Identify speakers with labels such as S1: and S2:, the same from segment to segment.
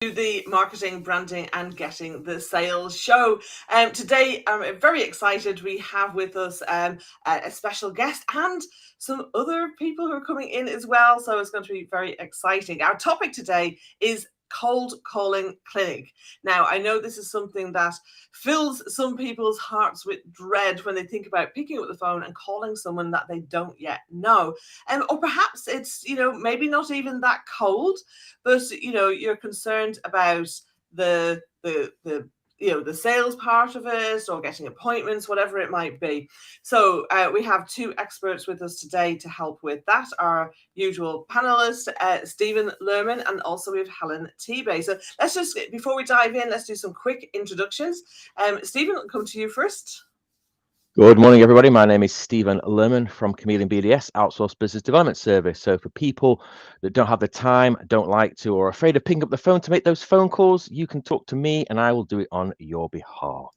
S1: The marketing, branding and getting the sales show. Today I'm very excited. We have with us a special guest and some other people who are coming in as well, so it's going to be very exciting. Our topic today is cold calling clinic. Now, I know this is something that fills some people's hearts with dread when they think about picking up the phone and calling someone that they don't yet know. Or perhaps it's, maybe not even that cold, but you're concerned about the sales part of it, or getting appointments, whatever it might be. So we have two experts with us today to help with that. Our usual panelists, Stephen Lerman, and also we have Helen Tebay. So let's just, before we dive in, let's do some quick introductions. Stephen, I'll come to you first.
S2: Good morning, everybody. My name is Stephen Lerman from Chameleon BDS, Outsourced Business Development Service. So for people that don't have the time, don't like to, or are afraid of picking up the phone to make those phone calls, you can talk to me and I will do it on your behalf.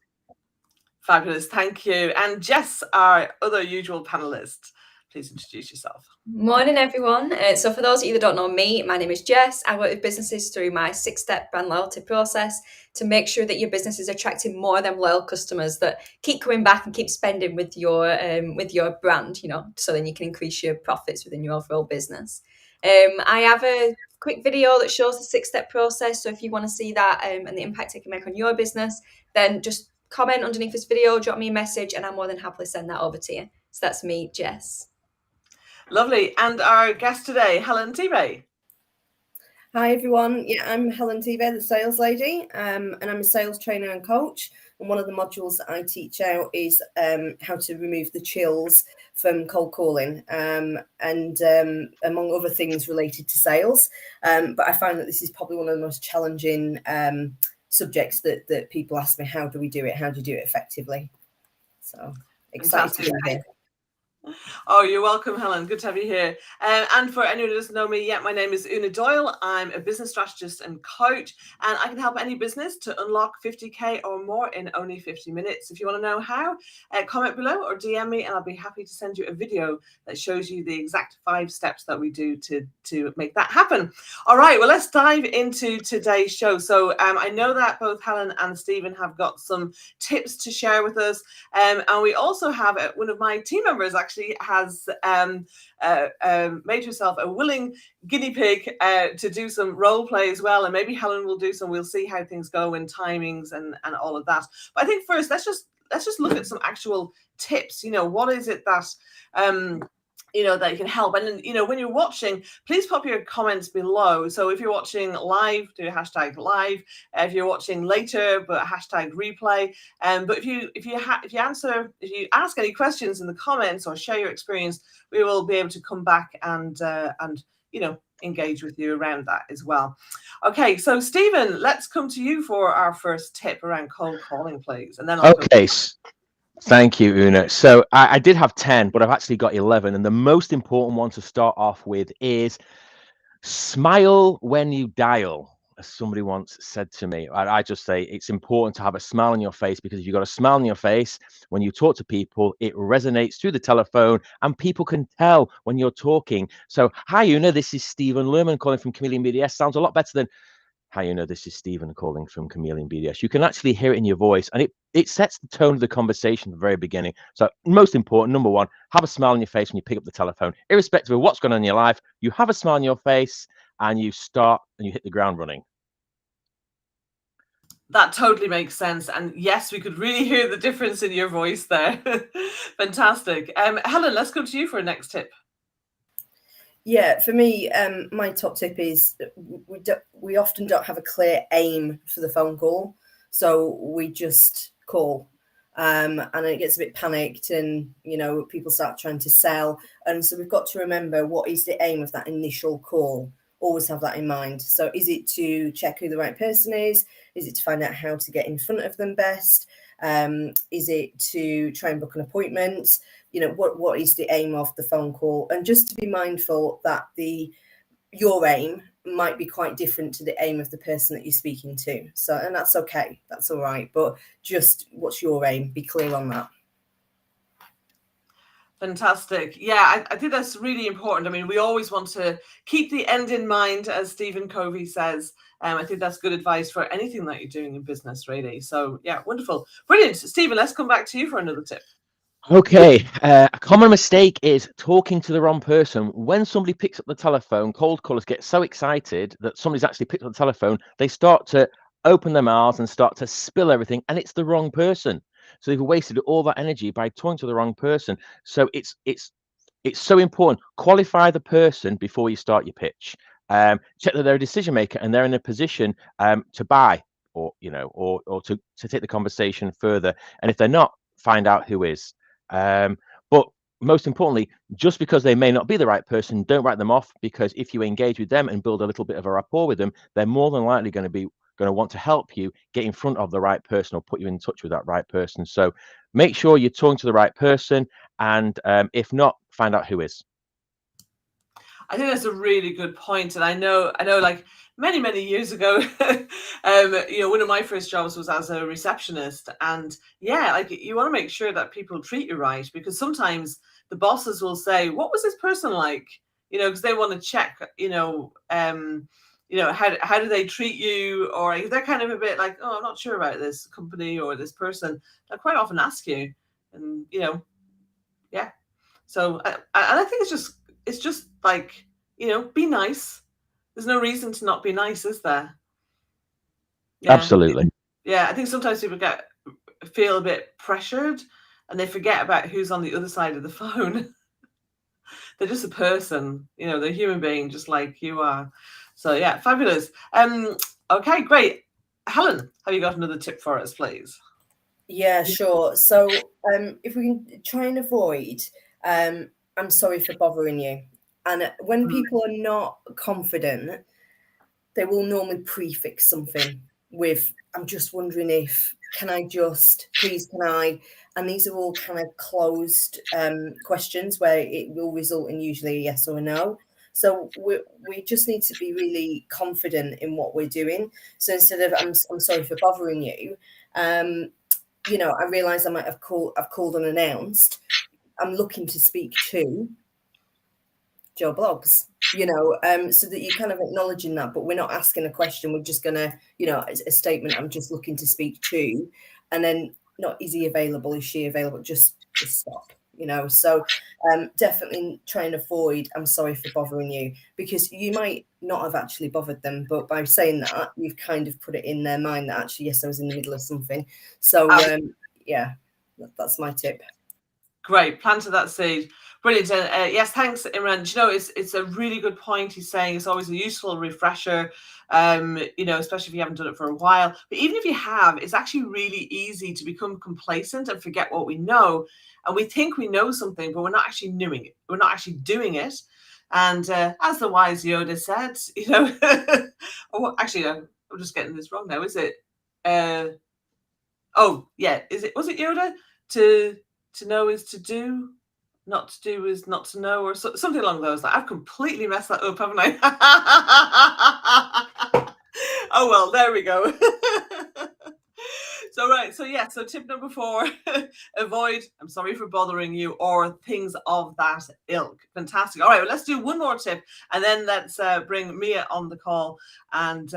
S1: Fabulous. Thank you. And Jess, our other usual panelist, please introduce yourself.
S3: Morning, everyone. So for those of you that don't know me, my name is Jess. I work with businesses through my 6-step brand loyalty process to make sure that your business is attracting more of them loyal customers that keep coming back and keep spending with your brand, so then you can increase your profits within your overall business. I have a quick video that shows the 6-step process. So if you want to see that and the impact it can make on your business, then just comment underneath this video, drop me a message, and I'm more than happily send that over to you. So that's me, Jess.
S1: Lovely. And our guest today, Helen Tebay.
S4: Hi, everyone. Yeah, I'm Helen Tebay, the sales lady, and I'm a sales trainer and coach. And one of the modules that I teach out is how to remove the chills from cold calling, and among other things related to sales. But I find that this is probably one of the most challenging subjects that people ask me, how do we do it? How do you do it effectively? So excited to be here.
S1: Oh, you're welcome, Helen. Good to have you here. And for anyone who doesn't know me yet, my name is Una Doyle. I'm a business strategist and coach, and I can help any business to unlock 50K or more in only 50 minutes. If you want to know how, comment below or DM me, and I'll be happy to send you a video that shows you the exact 5 steps that we do to make that happen. All right, well, let's dive into today's show. So I know that both Helen and Stephen have got some tips to share with us, and we also have one of my team members actually has made herself a willing guinea pig to do some role play as well, and maybe Helen will do some. We'll see how things go and timings and all of that. But I think first let's just look at some actual tips. What is it that that you can help? And then, when you're watching, please pop your comments below. So if you're watching live, do a hashtag live. If you're watching later, but hashtag replay. But if you ask any questions in the comments or share your experience, we will be able to come back and engage with you around that as well. Okay, so Stephen, let's come to you for our first tip around cold calling, please. And then I'll
S2: okay. Thank you, Una. So I did have 10, but I've actually got 11. And the most important one to start off with is smile when you dial, as somebody once said to me. I just say it's important to have a smile on your face, because if you've got a smile on your face, when you talk to people, it resonates through the telephone and people can tell when you're talking. So, hi, Una, this is Stephen Lerman calling from Chameleon BDS. Sounds a lot better than, hi, Una, this is Stephen calling from Chameleon BDS. You can actually hear it in your voice, and it sets the tone of the conversation at the very beginning. So most important, number one, have a smile on your face when you pick up the telephone. Irrespective of what's going on in your life, you have a smile on your face and you start and you hit the ground running.
S1: That totally makes sense. And yes, we could really hear the difference in your voice there. Fantastic. Helen, let's go to you for a next tip.
S4: Yeah, for me, my top tip is we often don't have a clear aim for the phone call, so we just call, and it gets a bit panicked, and people start trying to sell, and so we've got to remember, what is the aim of that initial call? Always have that in mind. So is it to check who the right person is? Is it to find out how to get in front of them best? Is it to try and book an appointment? What is the aim of the phone call? And just to be mindful that your aim might be quite different to the aim of the person that you're speaking to. So, and that's okay. That's all right. But just what's your aim? Be clear on that.
S1: Fantastic. Yeah, I think that's really important. I mean, we always want to keep the end in mind, as Stephen Covey says. I think that's good advice for anything that you're doing in business, really. So, yeah, wonderful. Brilliant. Stephen, let's come back to you for another tip.
S2: Okay, a common mistake is talking to the wrong person. When somebody picks up the telephone, cold callers get so excited that somebody's actually picked up the telephone, they start to open their mouths and start to spill everything, and it's the wrong person. So they've wasted all that energy by talking to the wrong person. So it's so important. Qualify the person before you start your pitch. Check that they're a decision maker and they're in a position to buy, or or to take the conversation further. And if they're not, find out who is. But most importantly, just because they may not be the right person, don't write them off, because if you engage with them and build a little bit of a rapport with them, they're more than likely going to want to help you get in front of the right person or put you in touch with that right person. So make sure you're talking to the right person, and if not, find out who is.
S1: I think that's a really good point. And I know like many years ago, one of my first jobs was as a receptionist. And yeah, like you want to make sure that people treat you right, because sometimes the bosses will say, what was this person like? Because they want to check, how do they treat you? Or if they're kind of a bit like, oh, I'm not sure about this company or this person, they'll quite often ask you. And, yeah. So, and I think it's just like, be nice. There's no reason to not be nice, is there? Yeah.
S2: Absolutely.
S1: Yeah, I think sometimes people feel a bit pressured and they forget about who's on the other side of the phone. They're just a person, they're a human being just like you are. So yeah, fabulous. Okay, great. Helen, have you got another tip for us, please?
S4: Yeah, sure. So if we can try and avoid, I'm sorry for bothering you. And when people are not confident, they will normally prefix something with, I'm just wondering if, please, can I? And these are all kind of closed questions where it will result in usually a yes or a no. So we just need to be really confident in what we're doing. So instead of, I'm sorry for bothering you, I realise I might have called unannounced. I'm looking to speak to Joe Blogs, so that you're kind of acknowledging that, but we're not asking a question. We're just going to, a statement, I'm just looking to speak to, and then not, is he available? Is she available? Just stop, So definitely try and avoid, I'm sorry for bothering you, because you might not have actually bothered them, but by saying that, you've kind of put it in their mind that actually, yes, I was in the middle of something. So yeah, that's my tip.
S1: Great, planted that seed. Brilliant. Yes, thanks, Imran. It's a really good point. He's saying it's always a useful refresher, especially if you haven't done it for a while. But even if you have, it's actually really easy to become complacent and forget what we know. And we think we know something, but we're not actually doing it. We're not actually doing it. And as the wise Yoda said, oh, actually, I'm just getting this wrong now. Is it? Oh, yeah. Was it Yoda? To know is to do, not to do is not to know, or something along those lines. I've completely messed that up, haven't I? Oh, well, there we go. So tip number 4, avoid, I'm sorry for bothering you, or things of that ilk. Fantastic. All right, well, let's do one more tip, and then let's bring Mia on the call and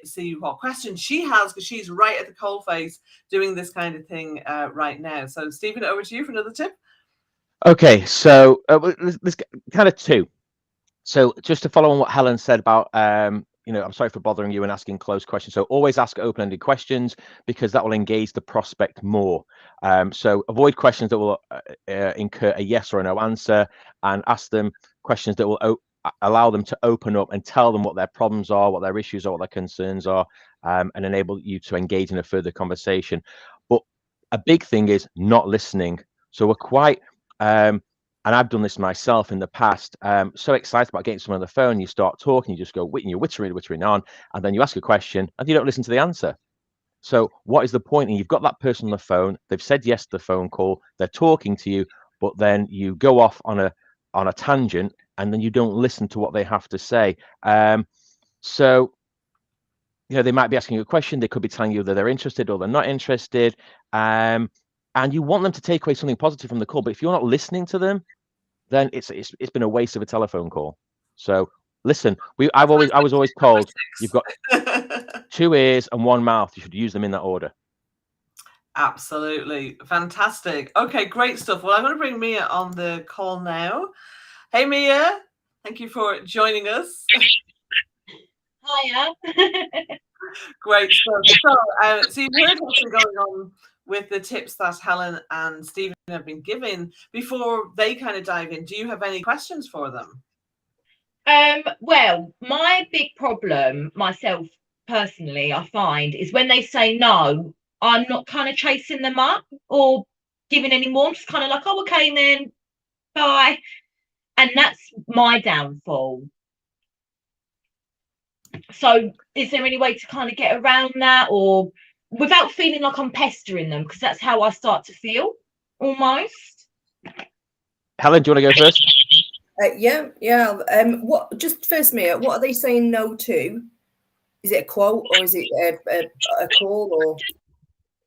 S1: see what questions she has, because she's right at the coalface doing this kind of thing right now. So, Stephen, over to you for another tip.
S2: Okay, so there's kind of 2. So just to follow on what Helen said about, I'm sorry for bothering you and asking closed questions. So always ask open-ended questions, because that will engage the prospect more. So avoid questions that will incur a yes or a no answer, and ask them questions that will allow them to open up and tell them what their problems are, what their issues are, what their concerns are, and enable you to engage in a further conversation. But a big thing is not listening. So we're quite... and I've done this myself in the past. So excited about getting someone on the phone, you start talking, you just go, you're whittering on, and then you ask a question and you don't listen to the answer. So what is the point? And you've got that person on the phone, they've said yes to the phone call, they're talking to you, but then you go off on a tangent, and then you don't listen to what they have to say. So they might be asking you a question, they could be telling you that they're interested or they're not interested. and you want them to take away something positive from the call. But if you're not listening to them, then it's been a waste of a telephone call. So listen, I was always told you've got 2 ears and 1 mouth. You should use them in that order.
S1: Absolutely. Fantastic. Okay, great stuff. Well, I'm going to bring Mia on the call now. Hey, Mia. Thank you for joining us.
S5: Hiya.
S1: Great stuff. So you've heard what's been going on with the tips that Helen and Stephen have been giving. Before they kind of dive in, do you have any questions for them?
S5: Well, my big problem myself personally, I find, is when they say no, I'm not kind of chasing them up or giving any more. I'm just kind of like, oh, okay, then bye. And that's my downfall. So is there any way to kind of get around that, or without feeling like I'm pestering them? Because that's how I start to feel almost.
S2: Helen, do you want to go first?
S4: Yeah. What? Just first, Mia, what are they saying no to? Is it a quote or is it a call or?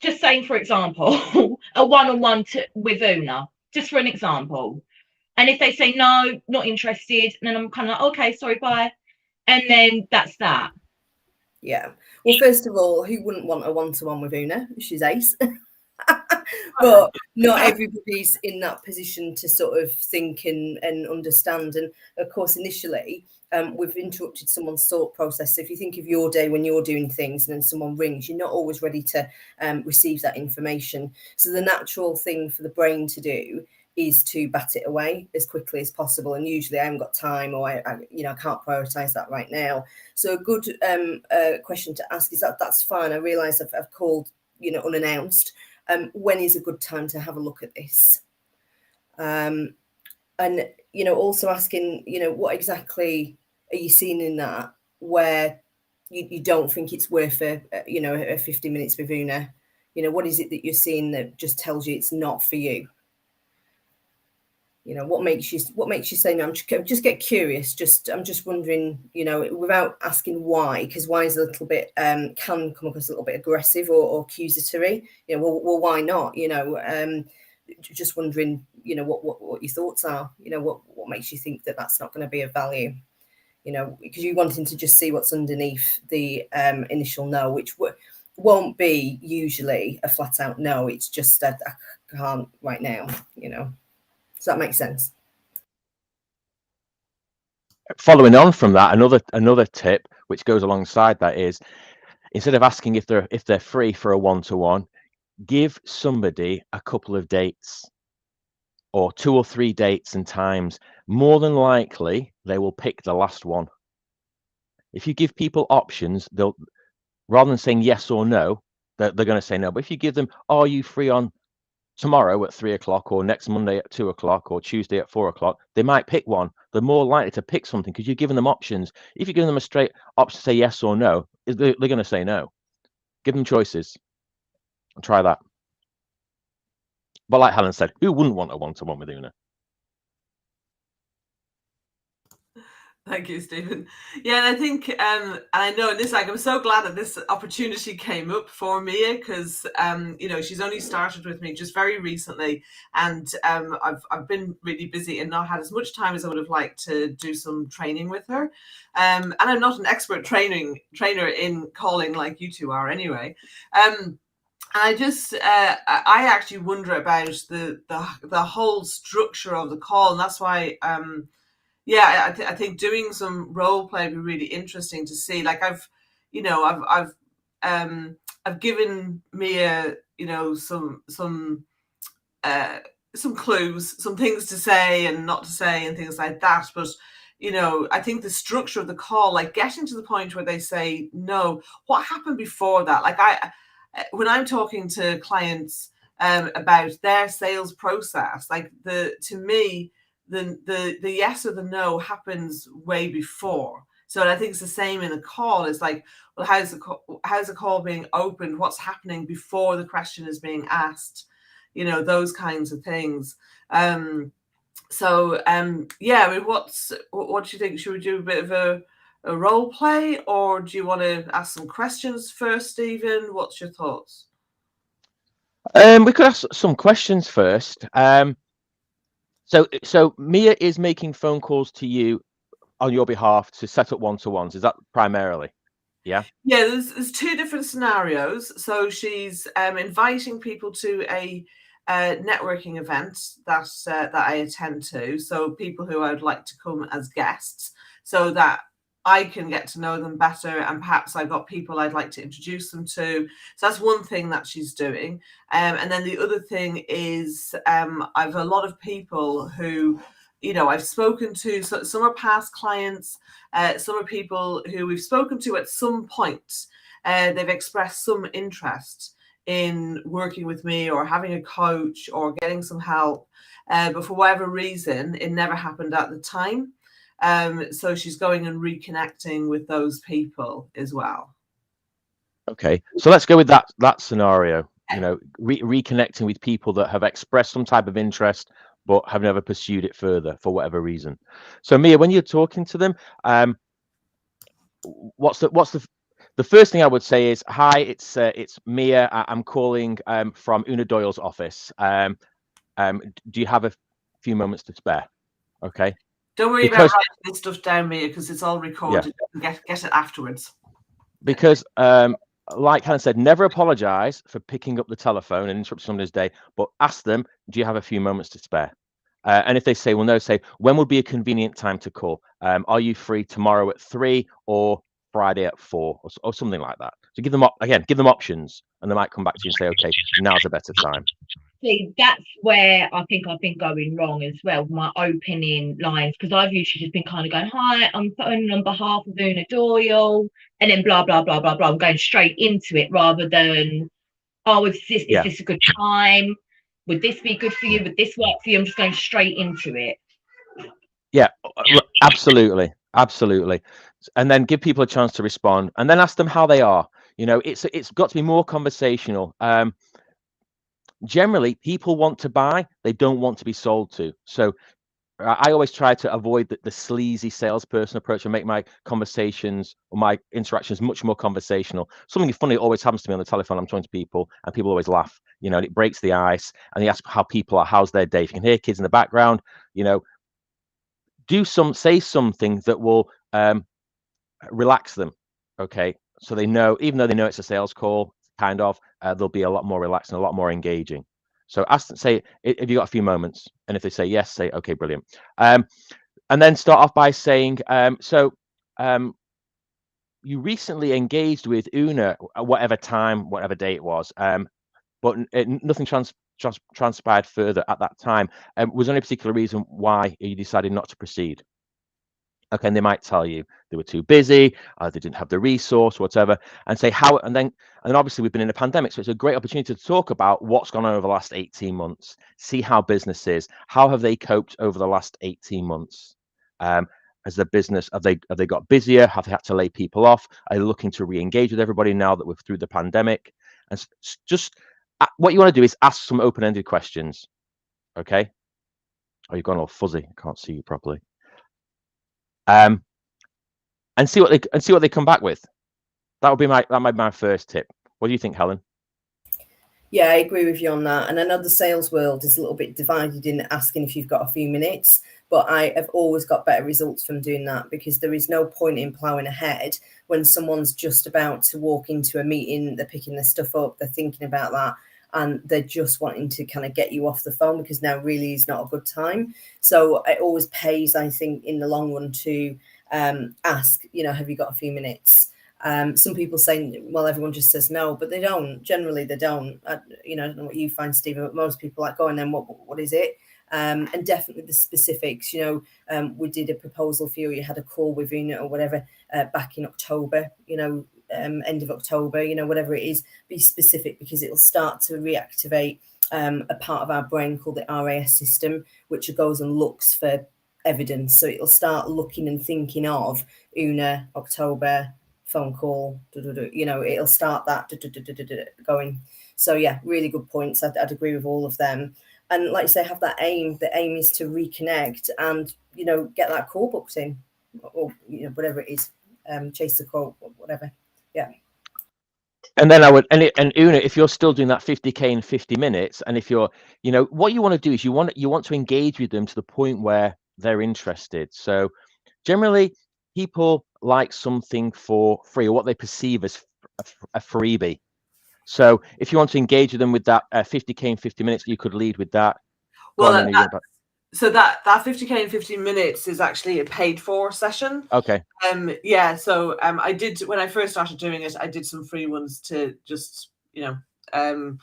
S5: Just saying, for example, a one-on-one with Una, just for an example. And if they say no, not interested, then I'm kind of like, okay, sorry, bye. And then that's that.
S4: Yeah. Well, first of all, who wouldn't want a one-to-one with Una? She's ace. But not everybody's in that position to sort of think and understand. And of course, initially, we've interrupted someone's thought process. So if you think of your day when you're doing things and then someone rings, you're not always ready to receive that information. So the natural thing for the brain to do is to bat it away as quickly as possible. And usually I haven't got time, or I can't prioritize that right now. So a good question to ask is that's fine. I realize I've called, unannounced. When is a good time to have a look at this? And, also asking, what exactly are you seeing in that where you don't think it's worth a 50 minutes with Una? What is it that you're seeing that just tells you it's not for you? What makes you say no? Just get curious. I'm just wondering, without asking why, because why is a little bit can come across a little bit aggressive or accusatory. Well, why not? Just wondering, what your thoughts are. What makes you think that that's not going to be of value? Because you're wanting to just see what's underneath the initial no, which won't be usually a flat out no. It's just I can't right now. Does that make sense?
S2: Following on from that, another tip which goes alongside that is, instead of asking if they're free for a one-to-one, give somebody a couple of dates or 2 or 3 dates and times. More than likely, they will pick the last one. If you give people options, they'll, rather than saying yes or no, they're going to say no. But if you give them, are you free on tomorrow at 3 o'clock, or next Monday at 2 o'clock, or Tuesday at 4 o'clock, they might pick one. They're more likely to pick something because you're giving them options. If you're giving them a straight option to say yes or no, they're going to say no. Give them choices. Try that. But like Helen said, who wouldn't want a one-to-one with Una?
S1: Thank you, Stephen. Yeah, and I think, and I know this, I'm so glad that this opportunity came up for Mia, because, she's only started with me just very recently, and I've been really busy and not had as much time as I would have liked to do some training with her. And I'm not an expert trainer in calling like you two are anyway. I just, I actually wonder about the whole structure of the call, and that's why, I think doing some role play would be really interesting to see. Like I've given Mia, some clues, some things to say and not to say, and things like that. But I think the structure of the call, like getting to the point where they say no, what happened before that? Like when I'm talking to clients about their sales process, like to me, the yes or the no happens way before. So I think it's the same in a call. It's like, well, how's the call being opened? What's happening before the question is being asked? Those kinds of things. I mean, what do you think? Should we do a bit of a role play, or do you want to ask some questions first, Stephen? What's your thoughts?
S2: We could ask some questions first. So Mia is making phone calls to you on your behalf to set up one-to-ones. Is that primarily? Yeah.
S1: Yeah, there's two different scenarios. So she's inviting people to a networking event that I attend to. So people who I would like to come as guests, so that I can get to know them better, and perhaps I've got people I'd like to introduce them to. So that's one thing that she's doing. And then the other thing is I've a lot of people who, I've spoken to. So some are past clients. Some are people who we've spoken to at some point. They've expressed some interest in working with me or having a coach or getting some help. But for whatever reason, it never happened at the time. So she's going and reconnecting with those people as well.
S2: Okay, so let's go with that scenario. Reconnecting with people that have expressed some type of interest but have never pursued it further for whatever reason. So Mia, when you're talking to them, what's the first thing I would say is, hi, it's Mia. I'm calling from Una Doyle's office. Do you have a few moments to spare? Okay.
S1: Don't worry about writing this stuff down, Mia, because it's all recorded. Yeah. Get it afterwards.
S2: Because like Helen said, never apologize for picking up the telephone and interrupting somebody's day, but ask them, do you have a few moments to spare? And if they say, well, no, say, when would be a convenient time to call? Are you free tomorrow at 3 or Friday at 4 or something like that? So give them options, and they might come back to you and say, okay, now's a better time.
S5: See, that's where I think I've been going wrong as well, my opening lines, because I've usually just been kind of going, hi, I'm phoning on behalf of Una Doyle, and then blah, blah, blah, blah, blah. I'm going straight into it rather than, oh, is this a good time? Would this be good for you? Would this work for you? I'm just going straight into it.
S2: Yeah, absolutely. And then give people a chance to respond, and then ask them how they are. It's got to be more conversational. Generally, people want to buy, they don't want to be sold to. So I always try to avoid the sleazy salesperson approach and make my conversations or my interactions much more conversational. Something funny always happens to me on the telephone. I'm talking to people and people always laugh, and it breaks the ice, and they ask how people are, how's their day. If you can hear kids in the background, say something that will relax them. Okay. So they know, even though they know it's a sales call, they'll be a lot more relaxed and a lot more engaging. So ask them, say, have you got a few moments? And if they say yes, say, okay, brilliant. And then start off by saying, you recently engaged with Una at whatever time, whatever day it was, but nothing transpired further at that time. Was there any particular reason why you decided not to proceed? Okay, and they might tell you they were too busy, they didn't have the resource, whatever, and say how. And then obviously we've been in a pandemic, so it's a great opportunity to talk about what's gone on over the last 18 months. See how business is. How have they coped over the last 18 months? As the business, have they got busier? Have they had to lay people off? Are they looking to re-engage with everybody now that we're through the pandemic? And just what you want to do is ask some open-ended questions. Okay. Oh, you've gone all fuzzy. I can't see you properly. And see what they come back with. That would be my first tip. What do you think, Helen?
S4: Yeah, I agree with you on that. And I know the sales world is a little bit divided in asking if you've got a few minutes, but I have always got better results from doing that, because there is no point in ploughing ahead when someone's just about to walk into a meeting, they're picking their stuff up, they're thinking about that, and they're just wanting to kind of get you off the phone, because now really is not a good time. So it always pays, I think, in the long run to ask, have you got a few minutes? Some people say, well, everyone just says no, but they don't. Generally, they don't. I don't know what you find, Stephen, but most people like, go and then what is it? And definitely the specifics. We did a proposal for you. You had a call with Una or whatever back in October. End of October. Whatever it is, be specific, because it'll start to reactivate a part of our brain called the RAS system, which goes and looks for evidence. So it'll start looking and thinking of Una, October, phone call, it'll start that going. So yeah, really good points. I'd agree with all of them. And like you say, have that aim. The aim is to reconnect and get that call booked in, or whatever it is, chase the call, whatever. Yeah.
S2: And then I would, and Una, if you're still doing that 50K in 50 minutes, and if you're, what you want to do is you want to engage with them to the point where they're interested. So generally, people like something for free, or what they perceive as a freebie. So if you want to engage with them with that 50K in 50 minutes, you could lead with that.
S1: Well, that 50K in 50 minutes is actually a paid for session.
S2: Okay.
S1: Yeah. So I did, when I first started doing it, I did some free ones to just, kind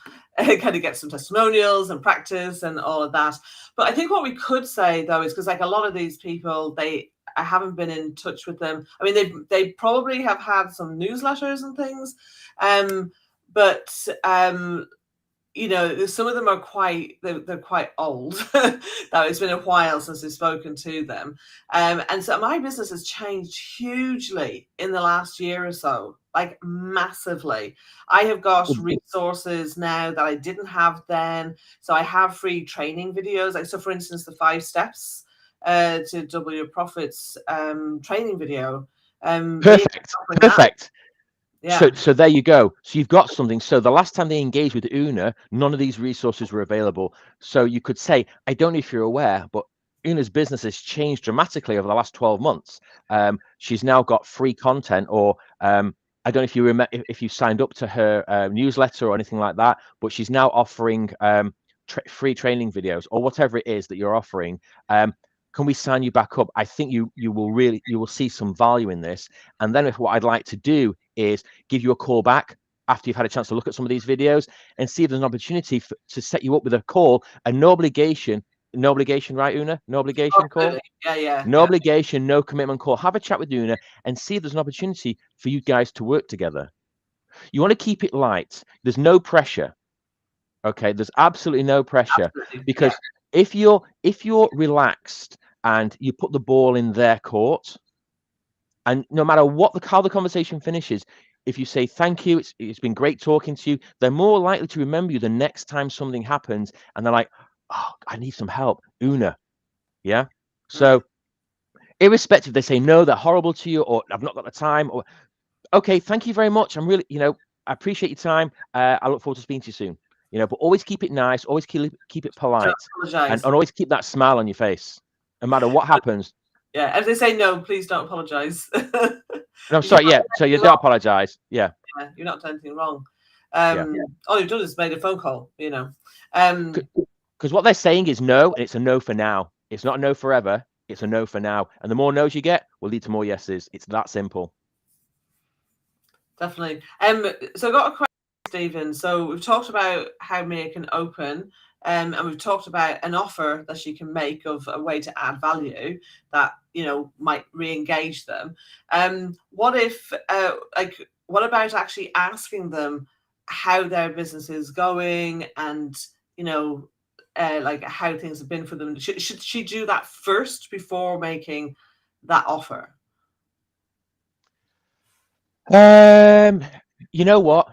S1: of get some testimonials and practice and all of that. But I think what we could say though is, because like a lot of these people, I haven't been in touch with them. I mean, they probably have had some newsletters and things, but some of them are they're quite old. Now it's been a while since we've spoken to them, and so my business has changed hugely in the last year or so, like massively. I have got resources now that I didn't have then. So I have free training videos, like, so for instance, the 5 steps to double your profits training video.
S2: Perfect.
S1: Yeah.
S2: So there you go. So you've got something. So the last time they engaged with Una, none of these resources were available. So you could say, I don't know if you're aware, but Una's business has changed dramatically over the last 12 months. She's now got free content, or I don't know if you remember if you signed up to her newsletter or anything like that, but she's now offering free training videos, or whatever it is that you're offering. Can we sign you back up? I think you will see some value in this. And then what I'd like to do is give you a call back after you've had a chance to look at some of these videos and see if there's an opportunity to set you up with a call, a no obligation, right, Una? No obligation call?
S1: Yeah.
S2: No obligation, no commitment call. Have a chat with Una and see if there's an opportunity for you guys to work together. You want to keep it light. There's no pressure. Okay, there's absolutely no pressure. Because if you're relaxed and you put the ball in their court, and no matter how the conversation finishes, if you say thank you, it's been great talking to you, they're more likely to remember you the next time something happens, and they're like, oh, I need some help, Una. Yeah. So irrespective, they say no, they're horrible to you, or I've not got the time, or okay, thank you very much. I'm really, I appreciate your time. I look forward to speaking to you soon. But always keep it nice, always keep it polite, and always keep that smile on your face, no matter what happens.
S1: Yeah, if they say no, please don't apologize.
S2: No, I'm sorry. Yeah, so you don't apologize. Yeah,
S1: you're not doing anything wrong. All you've done is made a phone call.
S2: Because what they're saying is no, and it's a no for now. It's not a no forever. It's a no for now, and the more no's you get will lead to more yeses. It's that simple.
S1: Definitely. So I got a question, Stephen. So we've talked about how Mia can open, and we've talked about an offer that she can make of a way to add value that might re-engage them. What about actually asking them how their business is going, and like how things have been for them? Should she do that first before making that offer?
S2: You know what?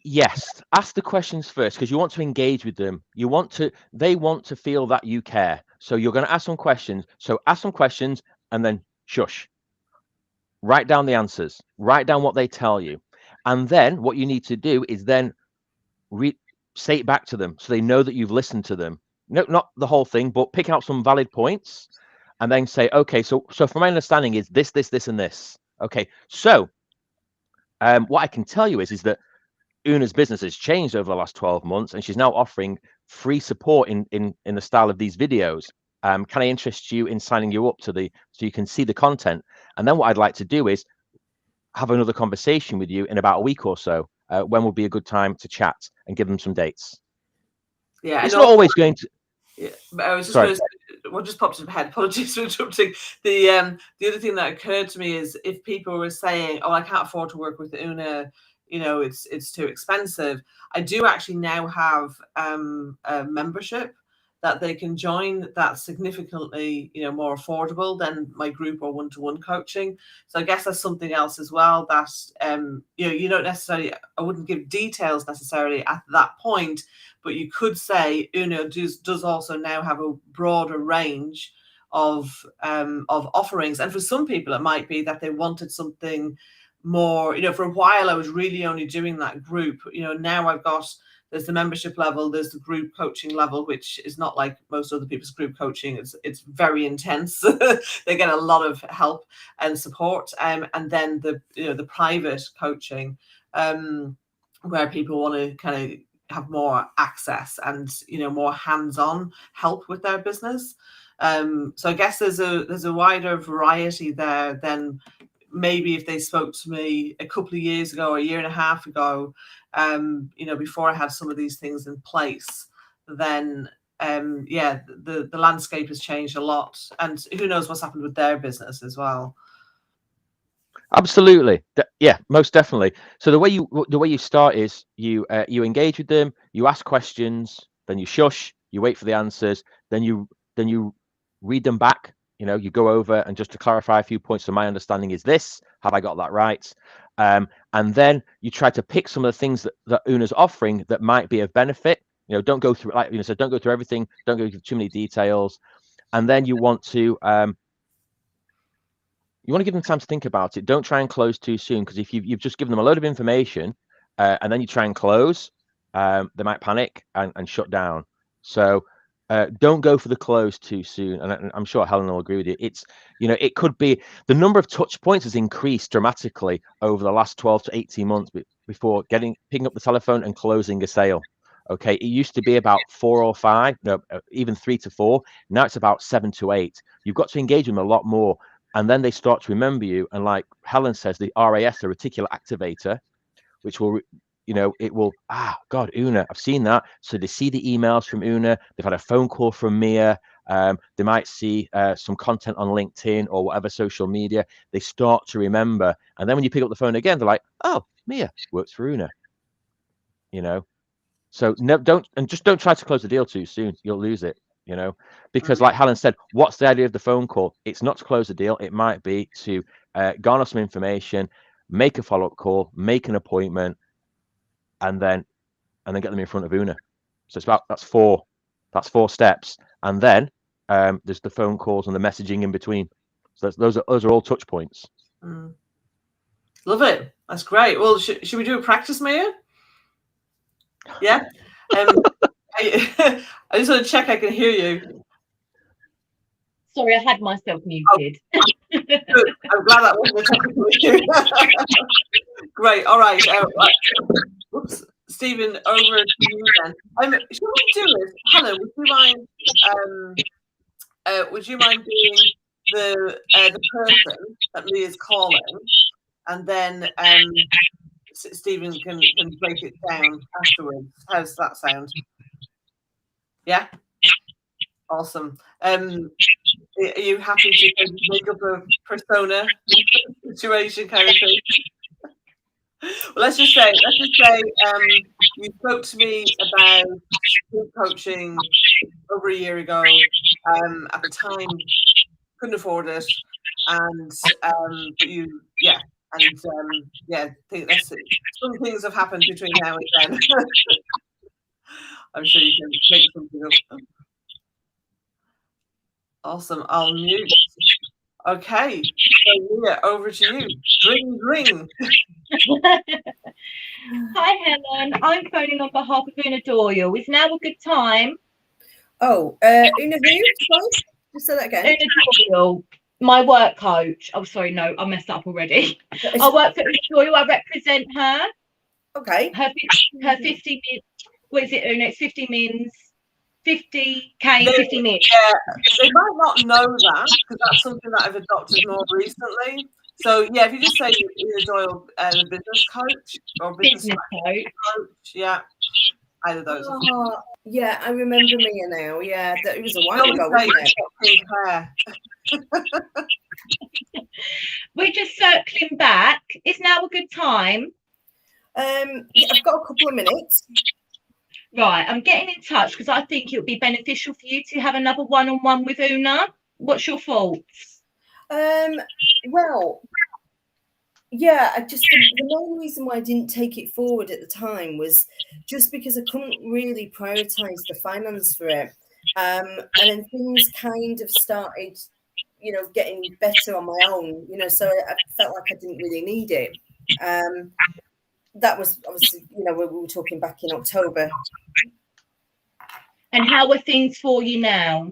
S2: Yes, ask the questions first, because you want to engage with them. They want to feel that you care. So you're going to ask some questions. So ask some questions and then shush. Write down the answers. Write down what they tell you. And then what you need to do is then say it back to them so they know that you've listened to them. No, not the whole thing, but pick out some valid points and then say, okay, so from my understanding is this, and this. Okay, so what I can tell you is that Una's business has changed over the last 12 months, and she's now offering free support in the style of these videos. Can I interest you in signing you up so you can see the content? And then what I'd like to do is have another conversation with you in about a week or so. When would be a good time to chat and give them some dates?
S1: Yeah,
S2: it's not always going to.
S1: Yeah, but I was just going to say, what just popped in my head. Apologies for interrupting. The other thing that occurred to me is if people were saying, "Oh, I can't afford to work with Una," it's too expensive. I do actually now have a membership that they can join that's significantly more affordable than my group or one-to-one coaching. So I guess that's something else as well that you don't necessarily, I wouldn't give details necessarily at that point, but you could say Una does also now have a broader range of offerings. And for some people it might be that they wanted something more, for a while I was really only doing that group. Now there's the membership level, there's the group coaching level, which is not like most other people's group coaching. It's very intense. They get a lot of help and support. And then the private coaching, where people want to kind of have more access and more hands-on help with their business. So I guess there's a wider variety there than maybe if they spoke to me a couple of years ago or a year and a half ago, before I had some of these things in place. Then the landscape has changed a lot, and who knows what's happened with their business as well.
S2: Absolutely. Yeah, most definitely. So the way you start is you engage with them, you ask questions, then you shush, you wait for the answers, then you read them back. You go over, and just to clarify a few points. So my understanding is this. Have I got that right? And then you try to pick some of the things that Una's offering that might be of benefit. Don't go through, like so don't go through everything. Don't go through too many details. And then you want to give them time to think about it. Don't try and close too soon, because if you've just given them a load of information and then you try and close, they might panic and shut down. So don't go for the close too soon. And I'm sure Helen will agree with you. It could be the number of touch points has increased dramatically over the last 12 to 18 months before picking up the telephone and closing a sale. Okay, it used to be about 4 or 5, no, even 3 to 4. Now it's about 7 to 8. You've got to engage them a lot more. And then they start to remember you. And like Helen says, the RAS, the reticular activator, which will, it will, God, Una, I've seen that. So they see the emails from Una. They've had a phone call from Mia. They might see some content on LinkedIn or whatever social media. They start to remember. And then when you pick up the phone again, they're like, oh, Mia works for Una. So don't try to close the deal too soon. You'll lose it. Because like Helen said, what's the idea of the phone call? It's not to close the deal. It might be to garner some information, make a follow-up call, make an appointment, and then get them in front of Una. So that's four steps. And then there's the phone calls and the messaging in between. So those are all touch points.
S1: Love it. That's great. Well, should we do a practice, Mia? Yeah. I just want to check I can hear you.
S5: Sorry, I had myself muted.
S1: Good. I'm glad that wasn't a technical issue. Great. All right. Whoops. Stephen, over to you then. Should we do this? Helen, would you mind being the person that Lee is calling, and then Stephen can break it down afterwards? How's that sound? Yeah. Awesome. Are you happy to make up a persona situation kind of thing? Well, let's just say you spoke to me about group coaching over a year ago. At the time, couldn't afford it, and think that's it. Some things have happened between now and then. I'm sure you can make something up. Awesome. I'll mute. Okay. So Mia, over to you. Ring, ring.
S5: Hi, Helen. I'm phoning on behalf of Una Doyle. Is now a good time?
S4: Oh, Una who? Sorry? Just say that again.
S5: Una Doyle, my work coach. Oh, sorry, no, I messed up already. I work for Una Doyle. I represent her.
S4: Okay.
S5: Her 50 min. What is it, Una? It's 50 mins. 50K, 50 mins.
S1: Yeah, they might not know that, because that's something that I've adopted more recently. So yeah, if you just say Una Doyle, business coach or business coach, yeah, either of those.
S4: Yeah, I remember Mia now. Yeah, that was a while ago, wasn't
S5: it? We're just circling back. Is now a good time?
S4: Yeah, I've got a couple of minutes.
S5: Right, I'm getting in touch because I think it would be beneficial for you to have another one-on-one with Una. What's your thoughts?
S4: Well, yeah, the main reason why I didn't take it forward at the time was just because I couldn't really prioritize the finance for it. And then things kind of started, getting better on my own, so I felt like I didn't really need it. That was obviously, we were talking back in October.
S5: And how are things for you now?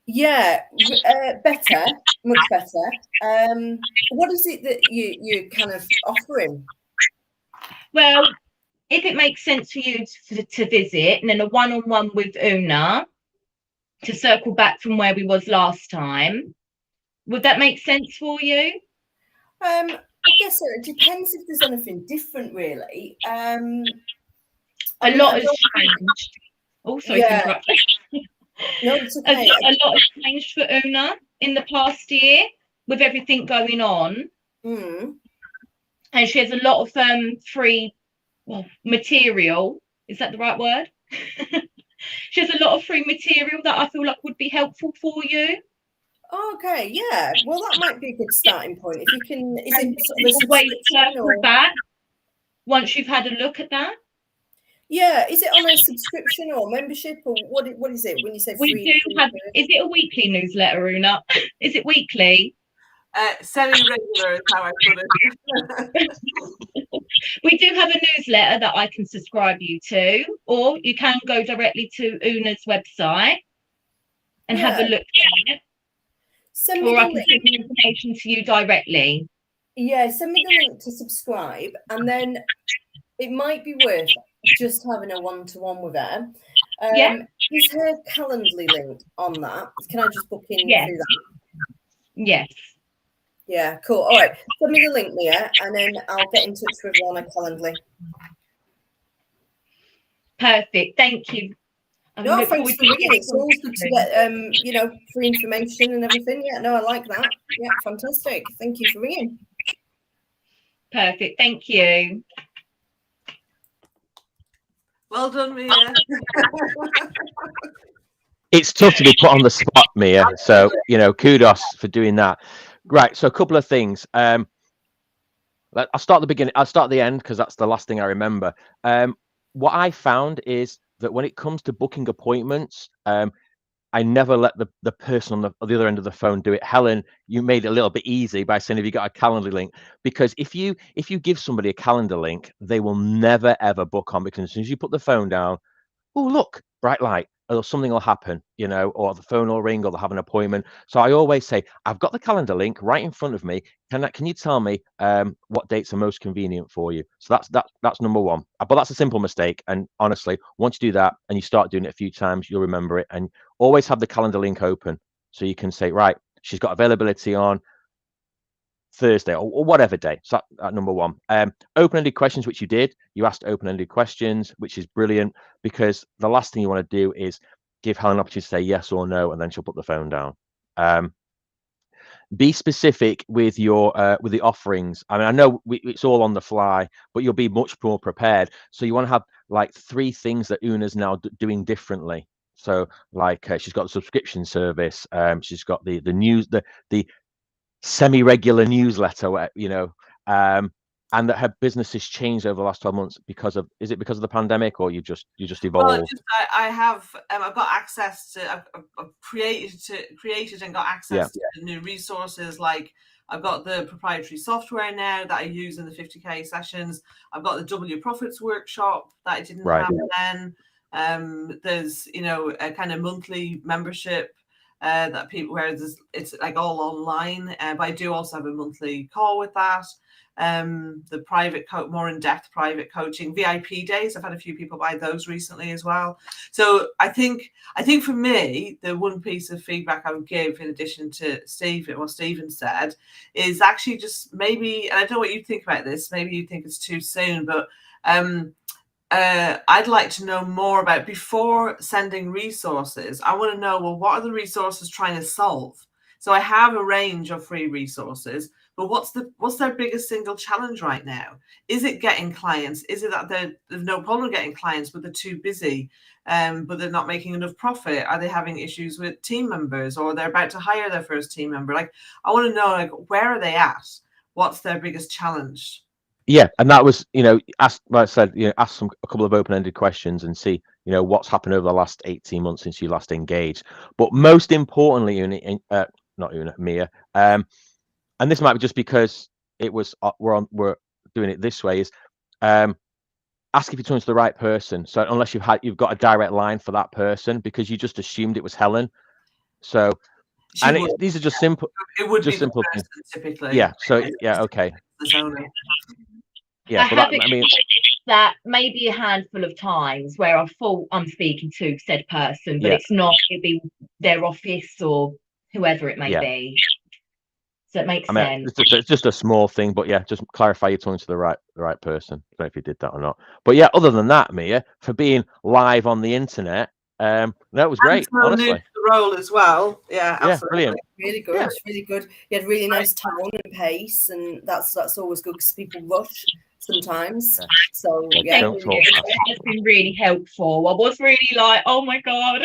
S4: Yeah, better, much better. What is it that you're kind of offering?
S5: Well, if it makes sense for you to visit, and then a one-on-one with Una to circle back from where we was last time, would that make sense for you?
S4: I guess so. It depends if there's anything different, really.
S5: A lot has changed. Oh, sorry to interrupt.
S4: No, it's okay.
S5: A lot has changed for Una in the past year with everything going on.
S4: Mm.
S5: And she has a lot of free material. Is that the right word? She has a lot of free material that I feel like would be helpful for you.
S4: Okay, yeah. Well, that might be a good starting point. If you can, is it sort of a
S5: subscription or back once you've had a look at that?
S4: Yeah, is it on a subscription or membership, or what is it when you say free?
S5: We do have. Is it a weekly newsletter, Una? Is it weekly?
S1: Semi-regular is how I put it.
S5: We do have a newsletter that I can subscribe you to, or you can go directly to Una's website and have a look at it. Or I can send the information to you directly.
S4: Yeah, send me the link to subscribe, and then it might be worth just having a one-to-one with her. Is her Calendly link on that? Can I just book in through that?
S5: Yes.
S4: Yeah, cool. All right, send me the link, Mia, and then I'll get in touch with you on a Calendly.
S5: Perfect. Thank you.
S4: No, thanks for reading. It's always good to get free information and everything. Yeah, no, I like that. Yeah, fantastic. Thank you for ringing.
S5: Perfect. Thank you.
S1: Well done, Mia.
S2: It's tough to be put on the spot, Mia. So, kudos for doing that. Right. So a couple of things. I'll start at the beginning. I'll start at the end because that's the last thing I remember. What I found is that when it comes to booking appointments, I never let the person on the other end of the phone do it. Helen, you made it a little bit easy by saying, have you got a Calendly link? Because if you give somebody a calendar link, they will never ever book on, because as soon as you put the phone down, oh look, bright light, or something will happen, or the phone will ring, or they'll have an appointment. So I always say, I've got the calendar link right in front of me. Can you tell me what dates are most convenient for you? So that's number one. But that's a simple mistake. And honestly, once you do that and you start doing it a few times, you'll remember it. And always have the calendar link open so you can say, right, she's got availability on Thursday or whatever day. So that number one. Open-ended questions, which you did. You asked open-ended questions, which is brilliant, because the last thing you want to do is give Helen an opportunity to say yes or no, and then she'll put the phone down. Be specific with your with the offerings. I mean, I know it's all on the fly, but you'll be much more prepared. So you want to have like 3 things that Una's now doing differently. So like she's got the subscription service, she's got the news, the semi-regular newsletter, and that her business has changed over the last 12 months because of the pandemic, or you just evolved?
S1: Well, I have I've got access to I've created and got access to new resources. Like I've got the proprietary software now that I use in the 50k sessions. I've got the W Profits workshop that I didn't have then. There's a kind of monthly membership that people, where it's like all online, but I do also have a monthly call with that. The private more in-depth private coaching, VIP days, I've had a few people buy those recently as well. So I think for me, the one piece of feedback I would give, in addition to what Stephen said, is actually just maybe, and I don't know what you think about this, maybe you think it's too soon, but I'd like to know more about, before sending resources, I want to know, well, what are the resources trying to solve? So I have a range of free resources, but what's their biggest single challenge right now? Is it getting clients? Is it that there's no problem getting clients, but they're too busy, but they're not making enough profit? Are they having issues with team members, or they're about to hire their first team member? Like, I want to know, like, where are they at? What's their biggest challenge?
S2: Yeah, and that was, ask, like I said, ask a couple of open-ended questions and see, what's happened over the last 18 months since you last engaged. But most importantly, not Una, Mia. And this might be just because it was we're doing it this way, is ask if you're talking to the right person. So unless you've got a direct line for that person, because you just assumed it was Helen. So these are just simple.
S1: It would
S2: just
S1: be
S2: simple
S1: the
S2: things.
S1: person, typically.
S2: Yeah. So yeah. Okay.
S1: The owner.
S2: Yeah.
S5: I have experienced that maybe a handful of times where I thought I'm speaking to said person, but it's not. It'd be their office or whoever it may be. So it makes sense.
S2: It's just a small thing, but yeah, just clarify you're talking to the right person. I don't know if you did that or not. But yeah, other than that, Mia, for being live on the internet, that was great. Honestly,
S1: new to the role as well. Yeah, absolutely.
S2: Brilliant.
S4: Really good, really good. You had really nice tone and pace, and that's always good because people rush sometimes. So yeah,
S5: it's been really helpful. I was really like, oh my god.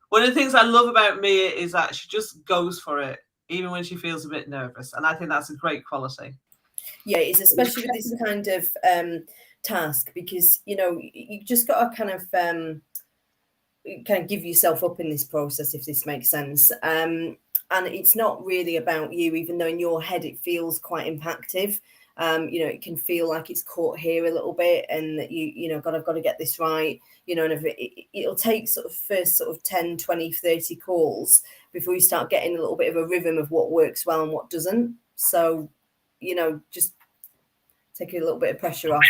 S1: One of the things I love about Mia is that she just goes for it, even when she feels a bit nervous, and I think that's a great quality.
S4: Yeah, it's especially with this kind of task, because you just got to kind of give yourself up in this process, if this makes sense. And it's not really about you, even though in your head it feels quite impactive. It can feel like it's caught here a little bit, and that I've got to get this right. And if it'll take first 10, 20, 30 calls before you start getting a little bit of a rhythm of what works well and what doesn't. So, just take a little bit of pressure off.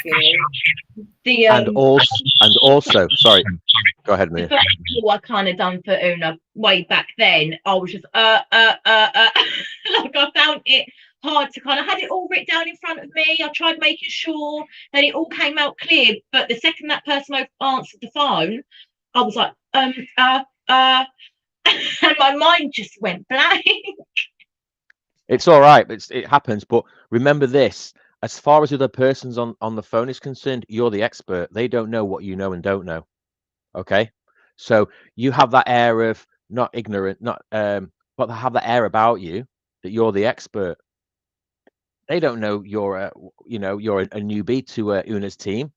S5: And
S2: also, sorry, go ahead, Mia.
S5: The first call I kind of done for Una way back then, I was just like, I found it hard to kind of had it all written down in front of me. I tried making sure that it all came out clear, but the second that person answered the phone, I was like, and my mind just went blank.
S2: It's all right. It happens. But remember this, as far as the other person's on the phone is concerned, you're the expert. They don't know what you know and don't know. Okay. So you have that air of not ignorant, but they have that air about you that you're the expert. They don't know you're a newbie to Una's team.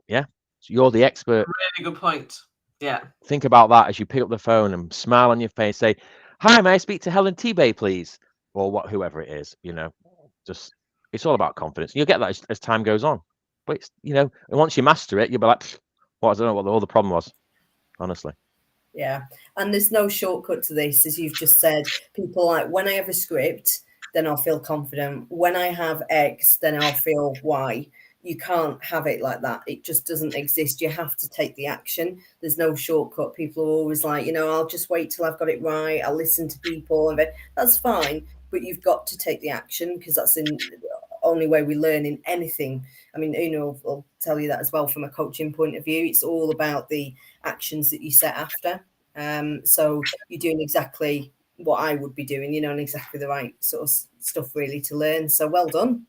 S2: Yeah. So you're the expert.
S1: Really good point. Yeah.
S2: Think about that as you pick up the phone and smile on your face, say, "Hi, may I speak to Helen T-Bay, please?" Or whoever it is, just it's all about confidence. You'll get that as time goes on. But and once you master it, you'll be like, I don't know what all the problem was, honestly.
S4: Yeah. And there's no shortcut to this, as you've just said. People like, when I have a script, then I'll feel confident. When I have X, then I'll feel Y. You can't have it like that. It just doesn't exist. You have to take the action. There's no shortcut. People are always like, I'll just wait till I've got it right. I'll listen to people. And that's fine. But you've got to take the action, because that's the only way we learn in anything. I mean, Una will tell you that as well from a coaching point of view. It's all about the actions that you set after. So you're doing exactly what I would be doing, and exactly the right sort of stuff really to learn. So well done.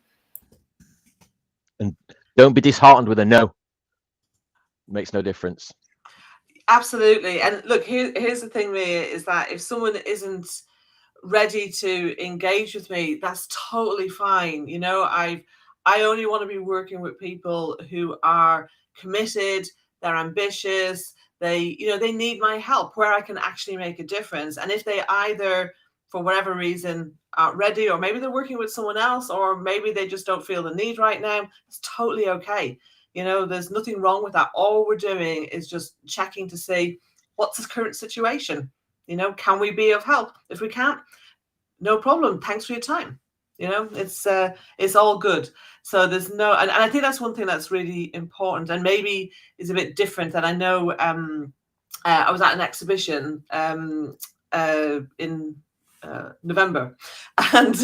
S2: And don't be disheartened with a no. It makes no difference.
S1: Absolutely. And look, here's the thing, Mia, is that if someone isn't ready to engage with me, that's totally fine. I only want to be working with people who are committed, they're ambitious, they need my help where I can actually make a difference. And if they either, for whatever reason, aren't ready, or maybe they're working with someone else, or maybe they just don't feel the need right now, it's totally okay. There's nothing wrong with that. All we're doing is just checking to see what's the current situation. Can we be of help? If we can't, no problem. Thanks for your time. It's all good. So there's no, and I think that's one thing that's really important, and maybe is a bit different. And I know I was at an exhibition in November, and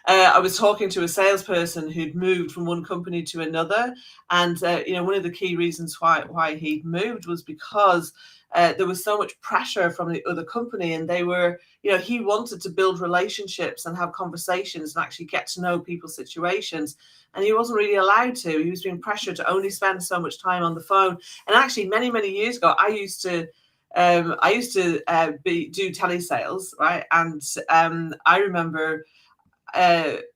S1: I was talking to a salesperson who'd moved from one company to another, and one of the key reasons why he'd moved was because there was so much pressure from the other company, and they were, he wanted to build relationships and have conversations and actually get to know people's situations, and he wasn't really allowed to. He was being pressured to only spend so much time on the phone. And actually, many, many years ago, I used to do telesales, right? And I remember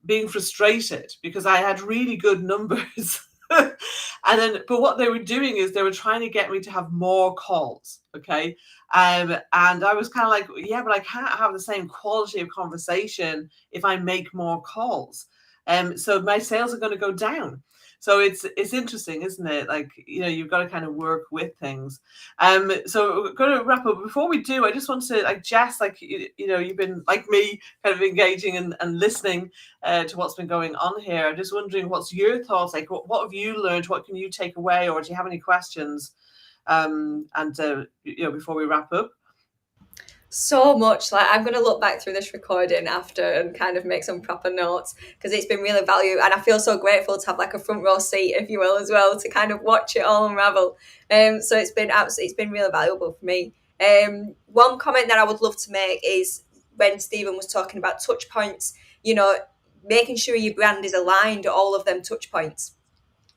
S1: being frustrated because I had really good numbers And then, but what they were doing is they were trying to get me to have more calls. Okay. And I was kind of like, yeah, but I can't have the same quality of conversation if I make more calls. So my sales are going to go down. So it's interesting, isn't it? Like, you know, you've got to kind of work with things. So we're going to wrap up. Before we do, I just want to, like, Jess, like, you know, you've been like me, kind of engaging and listening to what's been going on here. I'm just wondering, what's your thoughts? Like, what have you learned? What can you take away? Or do you have any questions? You know, before we wrap up.
S3: So much. Like, I'm going to look back through this recording after and kind of make some proper notes, because it's been really valuable, and I feel so grateful to have like a front row seat, if you will, as well, to kind of watch it all unravel. So it's been really valuable for me. One comment that I would love to make is when Stephen was talking about touch points, you know, making sure your brand is aligned to all of them touch points,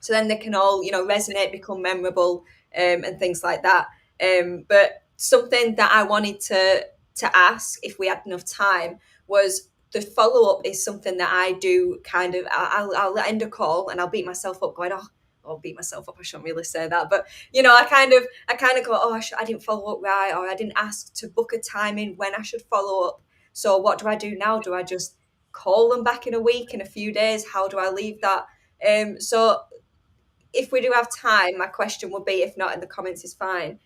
S3: so then they can all, you know, resonate, become memorable, and things like that. But something that I wanted to ask, if we had enough time, was the follow-up is something that I do kind of, I'll end a call and I'll beat myself up going, I'll beat myself up, I shouldn't really say that, but, you know, I kind of go, I didn't follow up right, or I didn't ask to book a time in when I should follow up. So what do I do now? Do I just call them back in a week, in a few days? How do I leave that? So if we do have time, my question would be, if not in the comments is fine.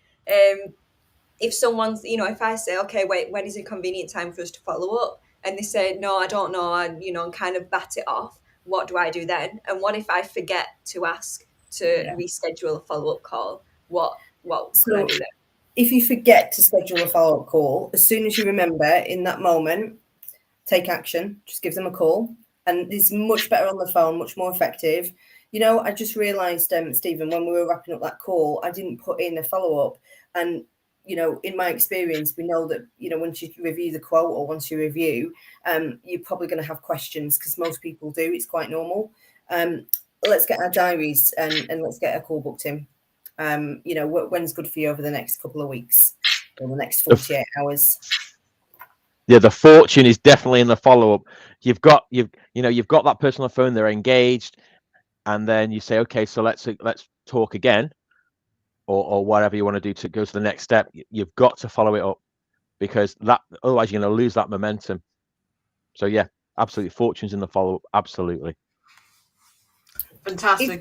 S3: If someone's, you know, if I say, okay, wait, when is a convenient time for us to follow up? And they say, no, I don't know, and, you know, and kind of bat it off, what do I do then? And what if I forget to ask to reschedule a follow-up call? What could I do then?
S4: If you forget to schedule a follow-up call, as soon as you remember in that moment, take action, just give them a call. And it's much better on the phone, much more effective. You know, I just realised, Stephen, when we were wrapping up that call, I didn't put in a follow-up. And, you know, in my experience, we know that, you know, once you review the quote or once you review, you're probably going to have questions, because most people do. It's quite normal. Let's get our diaries and let's get a call booked in. You know, when's good for you over the next couple of weeks or the next 48 hours?
S2: Yeah, the fortune is definitely in the follow-up. You've got that person on the phone, they're engaged, and then you say, okay, so let's talk again, or whatever you want to do to go to the next step. You've got to follow it up, because otherwise you're going to lose that momentum. So yeah, absolutely, fortune's in the follow-up. Absolutely.
S1: Fantastic.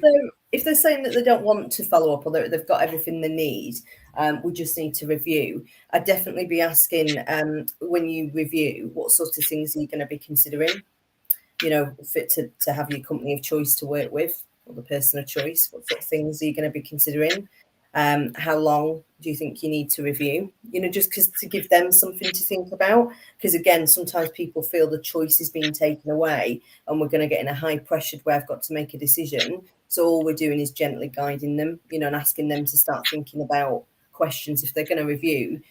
S4: If they're saying that they don't want to follow up, or they've got everything they need, we just need to review, I'd definitely be asking, when you review, what sort of things are you going to be considering? You know, fit to have your company of choice to work with, or the person of choice. What sort of things are you going to be considering? How long do you think you need to review? You know, just because to give them something to think about. Because again, sometimes people feel the choice is being taken away, and we're going to get in a high pressured where I've got to make a decision. So all we're doing is gently guiding them, you know, and asking them to start thinking about questions. If they're going to review,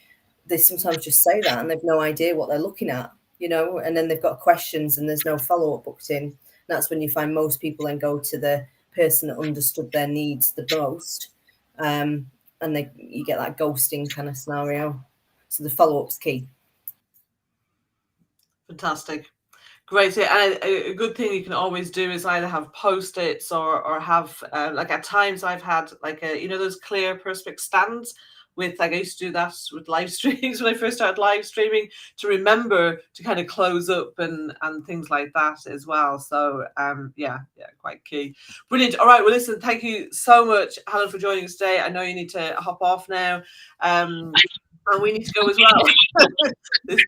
S4: they sometimes just say that and they've no idea what they're looking at, you know, and then they've got questions and there's no follow-up booked in. That's when you find most people then go to the person that understood their needs the most, and you get that ghosting kind of scenario. So the follow-up's key.
S1: Fantastic. Great. And a good thing you can always do is either have post-its or have, like, at times I've had like you know, those clear perspex stands with, like, I used to do that with live streams when I first started live streaming, to remember to kind of close up and things like that as well. So yeah, quite key. Brilliant. All right, well, listen, thank you so much, Helen, for joining us today. I know you need to hop off now, and we need to go as well. This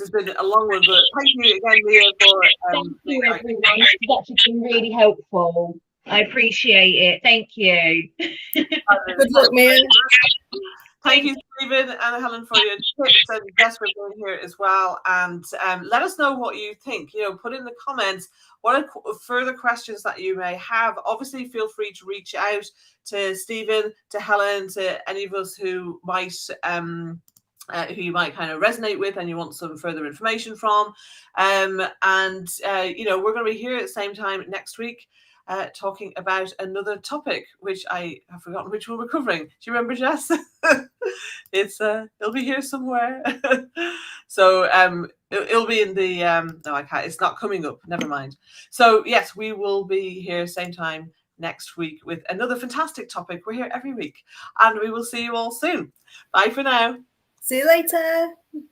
S1: has been a long one, but thank you again, Leah, for
S5: thank you, everyone. It's actually been really helpful. I appreciate it. Thank you.
S4: Good luck, Mia.
S1: Thank you, Stephen and Helen, for your tips, and Jess for being here as well. And let us know what you think. You know, put in the comments what are further questions that you may have. Obviously, feel free to reach out to Stephen, to Helen, to any of us who might who you might kind of resonate with and you want some further information from. You know, we're going to be here at the same time next week, talking about another topic, which I have forgotten which one we're covering. Do you remember, Jess? It'll be here somewhere. So it'll be in the no, I can't. It's not coming up. Never mind. So yes, we will be here same time next week with another fantastic topic. We're here every week, and we will see you all soon. Bye for now.
S4: See you later.